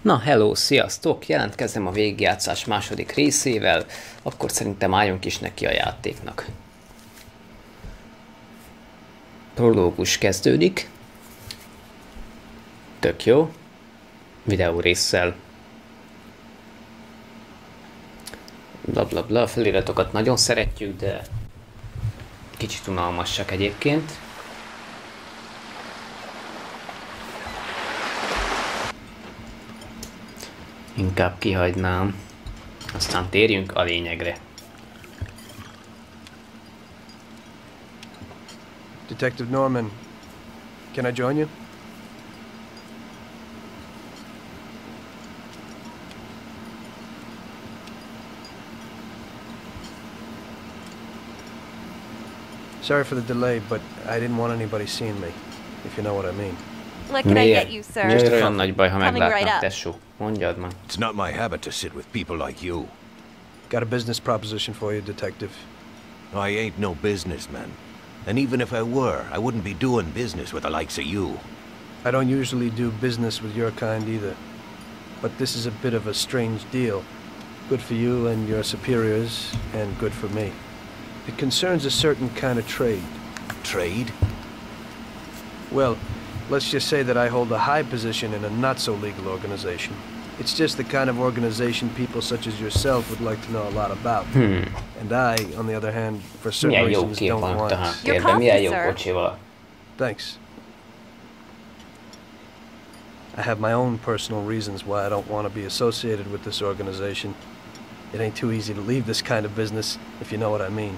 Na, hello, sziasztok! Jelentkezem a végigjátszás második részével, akkor szerintem álljunk is neki a játéknak. Prológus kezdődik. Tök jó. Videó résszel. Blablabla, feliratokat nagyon szeretjük, de kicsit unalmasak egyébként. Inkább kihagynám. Aztán térjünk a lényegre. Detective Norman, can I join you? Sorry for the delay, but I didn't want anybody seeing me, if you know what I mean. What can I get you, sir? Miért olyan nagy baj, ha meglátnak, right tesó? Mondjad már. It's not my habit to sit with people like you. Got a business proposition for you, Detective. I ain't no businessman. And even if I were, I wouldn't be doing business with the likes of you. I don't usually do business with your kind either. But this is a bit of a strange deal. Good for you and your superiors, and good for me. It concerns a certain kind of trade. Trade? Well, let's just say that I hold a high position in a not-so-legal organization. It's just the kind of organization people such as yourself would like to know a lot about. And I, on the other hand, for certain reasons, don't want it. Your coffee, sir. Thanks. I have my own personal reasons why I don't want to be associated with this organization. It ain't too easy to leave this kind of business, if you know what I mean.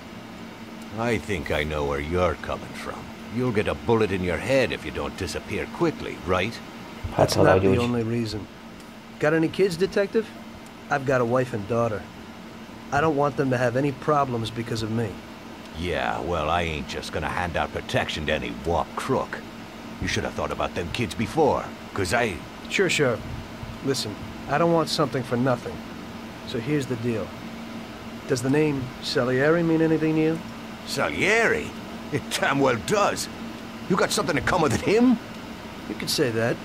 I think I know where you're coming from. You'll get a bullet in your head if you don't disappear quickly, right? That's not the only reason. Got any kids, Detective? I've got a wife and daughter. I don't want them to have any problems because of me. Yeah, well, I ain't just gonna hand out protection to any wop crook. You should have thought about them kids before, 'cause I... Sure. Listen, I don't want something for nothing. So here's the deal. Does the name Salieri mean anything to you? Salieri? It damn well does. You got something in common with him? You could say that.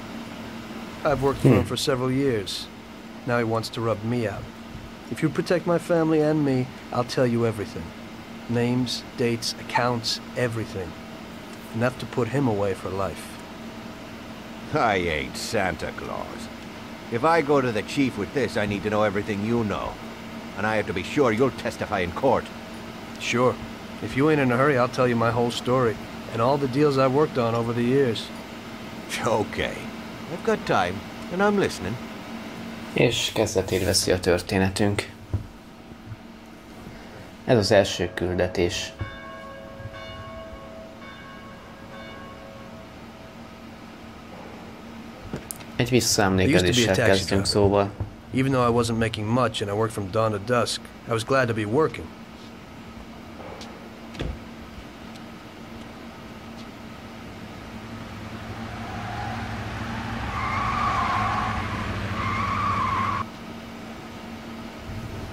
I've worked for him for several years. Now he wants to rub me out. If you protect my family and me, I'll tell you everything. Names, dates, accounts, everything. Enough to put him away for life. I ain't Santa Claus. If I go to the chief with this, I need to know everything you know. And I have to be sure you'll testify in court. Sure. If you ain't in a hurry, I'll tell you my whole story. And all the deals I've worked on over the years. Okay. I've got time, and I'm listening. És kezdetét veszi a történetünk. Ez az első küldetés. Egy visszaemlékezéssel kezdünk szóval. Even though I wasn't making much and I worked from dawn to dusk, I was glad to be working.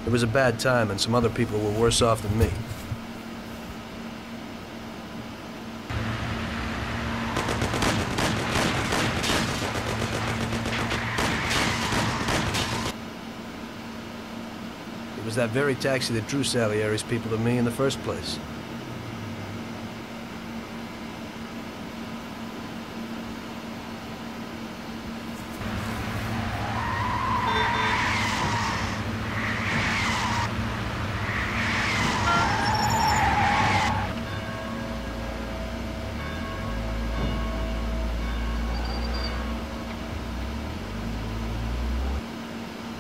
It was a bad time and some other people were worse off than me. It was that very taxi that drew Salieri's people to me in the first place.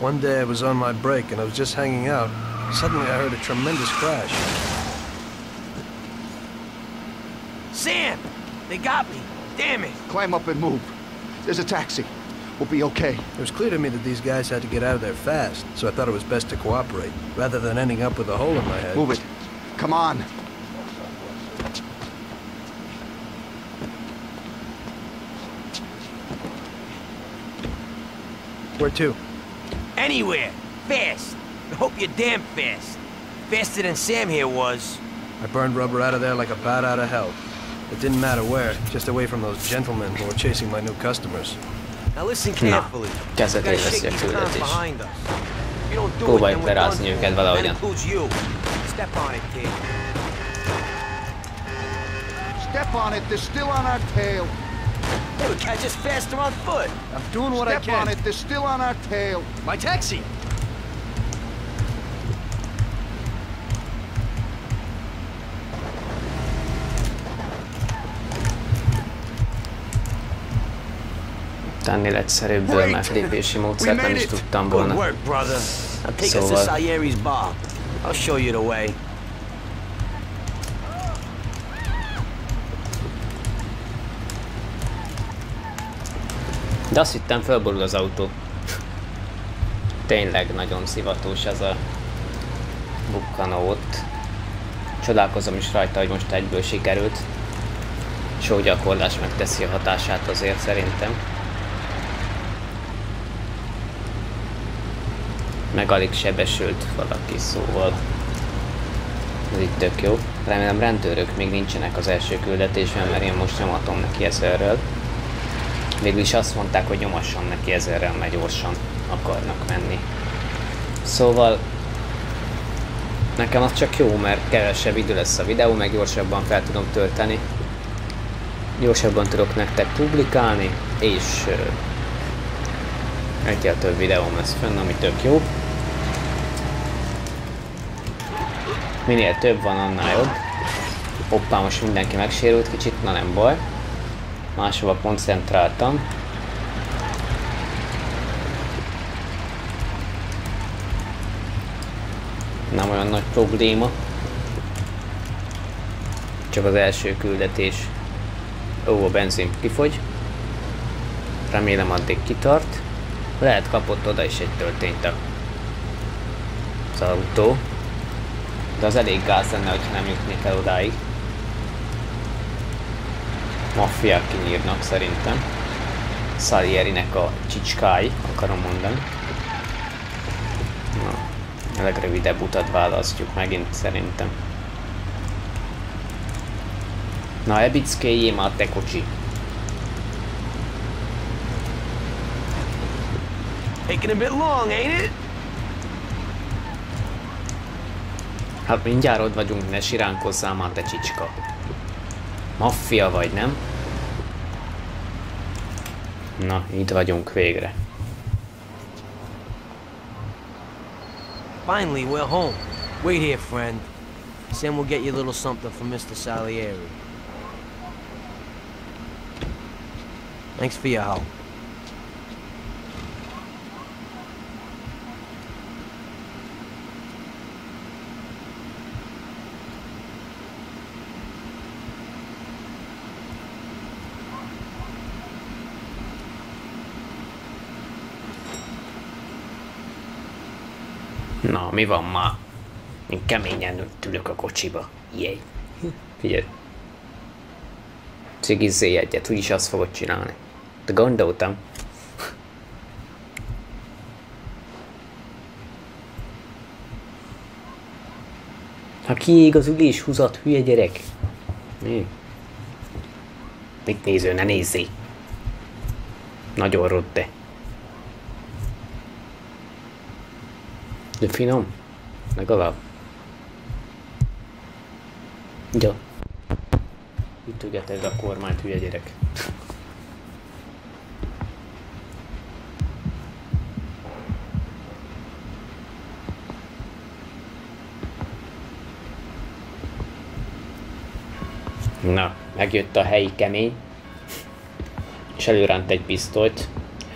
One day I was on my break and I was just hanging out. Suddenly I heard a tremendous crash. Sam! They got me! Damn it! Climb up and move. There's a taxi. We'll be okay. It was clear to me that these guys had to get out of there fast, so I thought it was best to cooperate, rather than ending up with a hole in my head. Move it. Come on. Where to? Anywhere! Fast! I hope you're damn fast. Faster than Sam here was. I burned rubber out of there like a bat out of hell. It didn't matter where, just away from those gentlemen who were chasing my new customers. Na, kezdetét veszi a küldetés. Próbáljuk lerázni őket valahogyan. Step on it, they're still on our tail. They would catch us faster on foot. I'm doing what I can. Step on it, they're still on our tail. My taxi! Ennél egyszerűbb meglépési módszert nem is tudtam volna. Good work, brother. Now take us to Salieri's bar. I'll show you the way. De azt hittem, felborul az autó. Tényleg nagyon szivatós ez a bukkanó ott. Csodálkozom is rajta, hogy most egyből sikerült. Sok gyakorlás megteszi a hatását azért szerintem. Meg alig sebesült valaki, szóval ez itt tök jó. Remélem rendőrök még nincsenek az első küldetésben, mert én most nyomatom neki ezerrel. Végülis azt mondták, hogy nyomasson neki ezerrel, mert gyorsan akarnak menni. Szóval nekem az csak jó, mert kevesebb idő lesz a videó, meg gyorsabban fel tudom tölteni. Gyorsabban tudok nektek publikálni, és egyel több videóm lesz fönn, ami tök jó. Minél több van, annál jobb. Hoppá, most mindenki megsérült kicsit, na nem baj. Máshova koncentráltam. Nem olyan nagy probléma. Csak az első küldetés. Ó, a benzin kifogy. Remélem addig kitart. Lehet kapott oda is egy töltényt az autó. De az elég gáz lenne, hogyha nem jutnék el odáig. Maffiák kinyírnak szerintem. Salierinek a csicskái, akarom mondani. Na, a legrövidebb utat választjuk megint szerintem. Na, ebickéljé már te kocsi. Taking a bit long, ain't it? Hát mindjárt ott vagyunk, ne siránkozzál már te csicska. Maffia vagy, nem? Na, itt vagyunk végre. Finally, we're home. Wait here, friend. Sam will get you a little something from Mr. Salieri. Thanks for your help. Na, mi van ma? Én keményen ülök a kocsiba. Jéj. Figyelj. Cigizzél egyet, úgyis azt fogod csinálni. De gondoltam. Ha kiég az ülés húzat, hülye gyerek. Mi? Mit néző, ne nézzé. Nagyon rossz, de. De finom. Legalább. Ja. Ütögeted a kormányt, hülye gyerek. Na, megjött a helyi kemény. És előránt egy pisztolyt.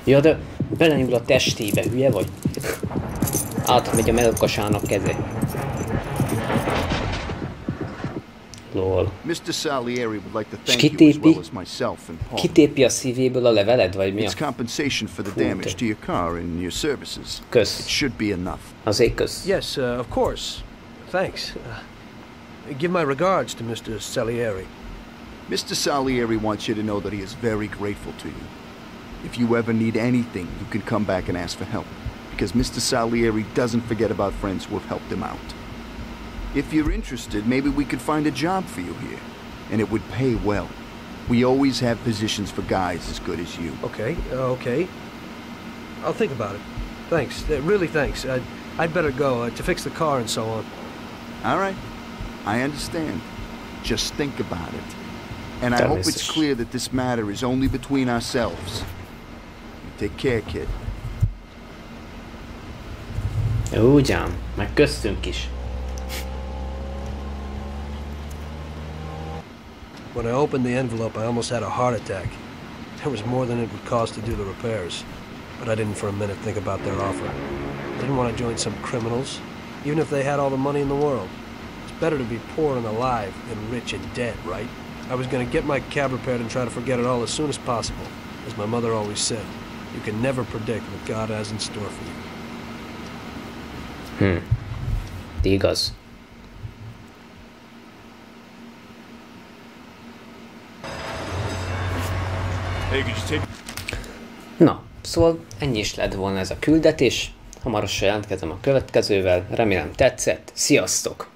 Ja, de belenyúl a testébe, hülye vagy? Átmegy a melkasának keze. Lol. Mr. Salieri would like to thank you as well as myself and Paul. Kitépi a szívéből a leveled, vagy mi a? It's compensation for the damage to your car and your services. Kösz. It should be enough. Azért kösz. Yes, of course. Thanks. Give my regards to Mr. Salieri. Mr. Salieri wants you to know that he is very grateful to you. If you ever need anything, you can come back and ask for help. Because Mr. Salieri doesn't forget about friends who have helped him out. If you're interested, maybe we could find a job for you here, and it would pay well. We always have positions for guys as good as you. Okay, okay. I'll think about it. Thanks, really thanks. I'd better go to fix the car and so on. All right, I understand. Just think about it. And I hope it's clear that this matter is only between ourselves. You take care, kid. Ugyan, meg köztünk is. When I opened the envelope, I almost had a heart attack. There was more than it would cost to do the repairs. But I didn't for a minute think about their offer. I didn't want to join some criminals, even if they had all the money in the world. It's better to be poor and alive than rich and dead, right? I was going to get my cab repaired and try to forget it all as soon as possible. As my mother always said, you can never predict what God has in store for you. Igaz. Na, szóval ennyi is lett volna ez a küldetés. Hamarosan jelentkezem a következővel. Remélem tetszett. Sziasztok!